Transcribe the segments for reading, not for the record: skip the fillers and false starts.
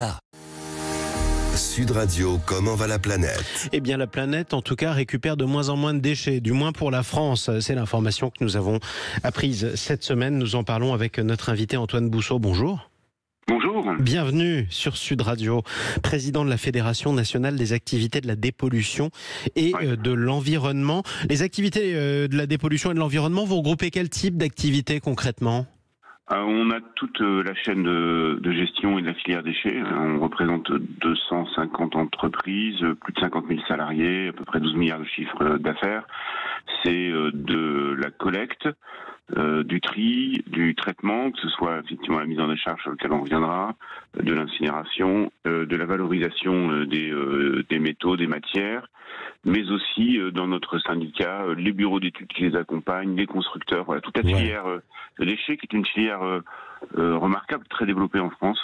Ah. Sud Radio, comment va la planète? Eh bien, la planète, en tout cas, récupère de moins en moins de déchets, du moins pour la France. C'est l'information que nous avons apprise cette semaine. Nous en parlons avec notre invité Antoine Bousseau. Bonjour. Bonjour. Bienvenue sur Sud Radio, président de la Fédération nationale des activités de la dépollution et de l'environnement. Les activités de la dépollution et de l'environnement, vous regroupez quel type d'activités concrètement ? On a toute la chaîne de gestion et de la filière déchets. On représente 250 entreprises, plus de 50 000 salariés, à peu près 12 milliards de chiffres d'affaires. C'est de la collecte, du tri, du traitement, que ce soit effectivement la mise en décharge sur laquelle on reviendra, de l'incinération, de la valorisation des métaux, des matières, mais aussi dans notre syndicat, les bureaux d'études qui les accompagnent, les constructeurs, voilà, toute la filière de déchets qui est une filière remarquable, très développée en France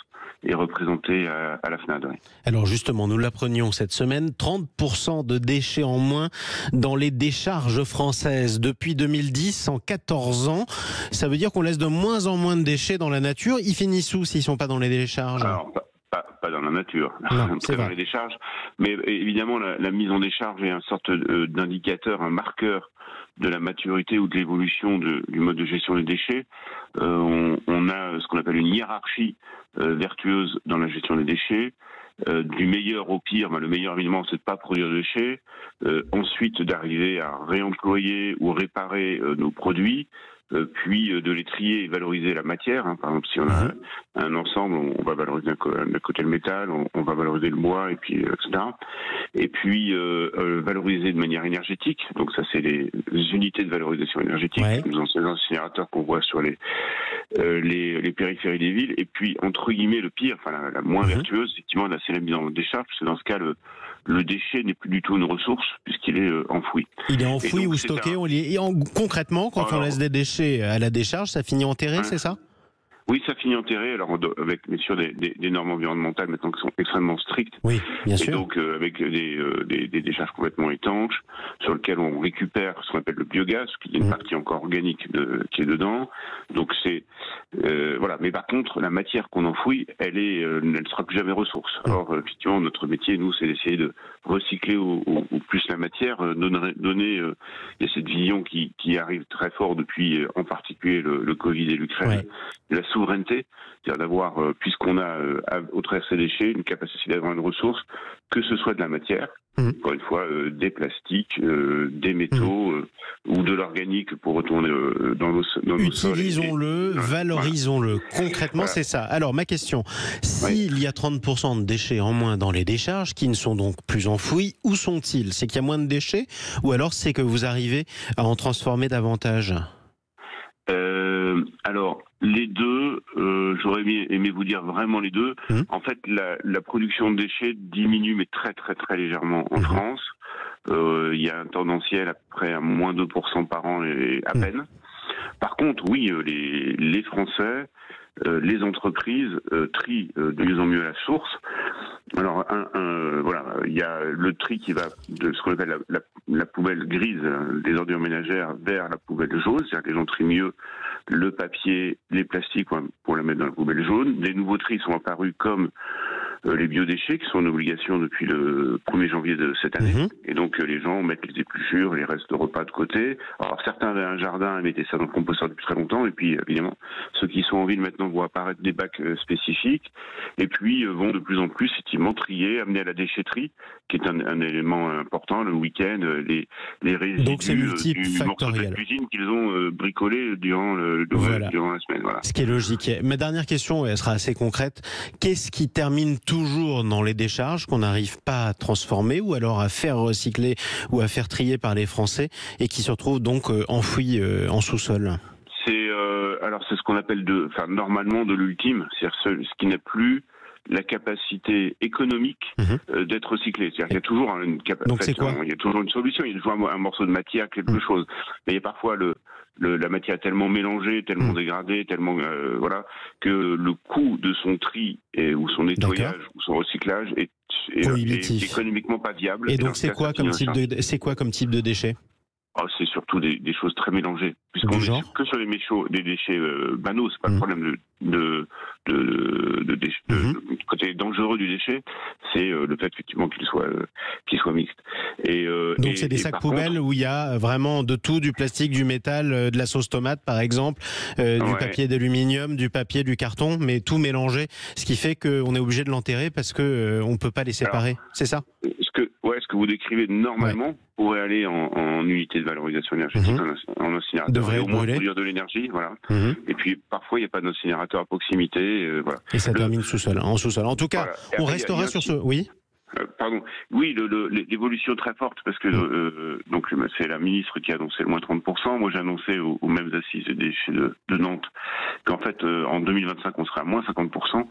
et représentée à la FNAD. Oui. Alors justement, nous l'apprenions cette semaine, 30% de déchets en moins dans les décharges françaises. Depuis 2010, en 14 ans, ça veut dire qu'on laisse de moins en moins de déchets dans la nature. Ils finissent où s'ils ne sont pas dans les décharges ? Alors, pas dans la nature, non, c'est dans les décharges. Mais évidemment, la mise en décharge est une sorte d'indicateur, un marqueur de la maturité ou de l'évolution du mode de gestion des déchets. On a ce qu'on appelle une hiérarchie vertueuse dans la gestion des déchets. Du meilleur au pire, le meilleur évidemment c'est de pas produire de déchets, ensuite d'arriver à réemployer ou réparer nos produits, puis de les trier et valoriser la matière. Par exemple, si on a un ensemble, on va valoriser d'un côté le métal, on va valoriser le bois, et puis etc. Et puis valoriser de manière énergétique. Donc ça, c'est les unités de valorisation énergétique, les incinérateurs qu'on voit sur les périphéries des villes. Et puis entre guillemets le pire, la moins vertueuse, effectivement, c'est la mise en décharge, parce que dans ce cas, le déchet n'est plus du tout une ressource puisqu'il est enfoui. Il est enfoui ou stocké. Concrètement, quand on laisse des déchets à la décharge, ça finit enterré, c'est ça ? Oui, ça finit enterré, alors avec bien sûr des normes environnementales maintenant qui sont extrêmement strictes. Oui, bien sûr. Et donc avec des décharges complètement étanches, sur lesquelles on récupère ce qu'on appelle le biogaz, qui est une partie encore organique qui est dedans. Donc c'est voilà. Mais par contre, la matière qu'on enfouit, elle sera plus jamais ressource. Alors effectivement, notre métier, nous, c'est d'essayer de recycler au plus la matière, donner il y a cette vision qui arrive très fort depuis, en particulier le Covid et l'Ukraine. La souveraineté, c'est-à-dire d'avoir, puisqu'on a au travers ces déchets, une capacité d'avoir une ressource, que ce soit de la matière, encore une fois, des plastiques, des métaux ou de l'organique pour retourner dans nos sols. Utilisons-le, valorisons-le. Concrètement, c'est ça. Alors, ma question, s'il y a 30% de déchets en moins dans les décharges, qui ne sont donc plus enfouis, où sont-ils ? C'est qu'il y a moins de déchets, ou alors c'est que vous arrivez à en transformer davantage ? Alors, les deux, j'aurais aimé vous dire vraiment les deux. En fait, la production de déchets diminue, mais très très très légèrement en France. Il y a un tendanciel à peu près à moins 2% par an et à peine. Par contre, oui, les Français, les entreprises trient de mieux en mieux à la source. Alors, voilà, il y a le tri qui va de ce qu'on appelle la poubelle grise des ordures ménagères vers la poubelle jaune, c'est-à-dire que les gens trient mieux le papier, les plastiques pour la mettre dans la poubelle jaune. Des nouveaux tris sont apparus comme les biodéchets qui sont en obligation depuis le 1er janvier de cette année. Et donc les gens mettent les épluchures, les restes de repas de côté. Alors certains avaient un jardin et mettaient ça dans le composteur depuis très longtemps. Et puis évidemment, ceux qui sont en ville maintenant voient apparaître des bacs spécifiques. Et puis vont de plus en plus effectivement trier, amener à la déchetterie, qui est un élément important le week-end, les résidus donc c'est du morceau de cuisine qu'ils ont bricolé durant la semaine. Voilà. Ce qui est logique. Ma dernière question, elle sera assez concrète. Qu'est-ce qui termine toujours dans les décharges qu'on n'arrive pas à transformer ou alors à faire recycler ou à faire trier par les Français et qui se retrouvent donc enfouis en sous-sol ? C'est ce qu'on appelle normalement de l'ultime, c'est-à-dire ce qui n'a plus la capacité économique d'être recyclé. C'est-à-dire qu'il y a toujours il y a toujours une solution, il y a toujours un morceau de matière, quelque chose. Mais il y a parfois la matière est tellement mélangée, tellement dégradée, tellement que le coût de son tri ou son nettoyage ou son recyclage est économiquement pas viable. Et donc c'est quoi comme type de déchet ? C'est surtout surtout des choses très mélangées. Puisqu'on est que sur les méchaux, des déchets banaux, c'est pas le problème de côté dangereux du déchet, c'est le fait effectivement qu'il soit mixte. Donc c'est des sacs poubelles où il y a vraiment de tout, du plastique, du métal, de la sauce tomate par exemple, du papier d'aluminium, du papier, du carton, mais tout mélangé, ce qui fait qu'on est obligé de l'enterrer parce que on peut pas les séparer. C'est ça ? Ce que vous décrivez normalement pourrait aller en unité de valorisation énergétique, en incinérateur. Devrait au moins produire de l'énergie, voilà. Et puis parfois il n'y a pas d'incinérateur à proximité, voilà. Et ça termine en sous-sol. En tout cas, on restera sur ce. Oui. Pardon. Oui, l'évolution très forte, parce que donc c'est la ministre qui a annoncé le moins 30%. Moi, j'ai annoncé aux mêmes assises des déchets de Nantes qu'en fait, en 2025, on sera à moins 50%.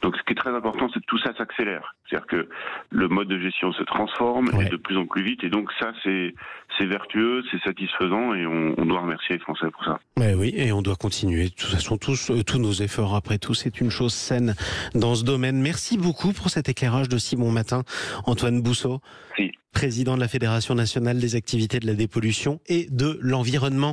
Donc, ce qui est très important, c'est que tout ça s'accélère. C'est-à-dire que le mode de gestion se transforme et de plus en plus vite. Et donc, ça, c'est vertueux, c'est satisfaisant, et on doit remercier les Français pour ça. Oui, et on doit continuer. De toute façon, tous nos efforts, après tout, c'est une chose saine dans ce domaine. Merci beaucoup pour cet éclairage de si bon matin. Antoine Bousseau, président de la Fédération nationale des activités de la dépollution et de l'environnement.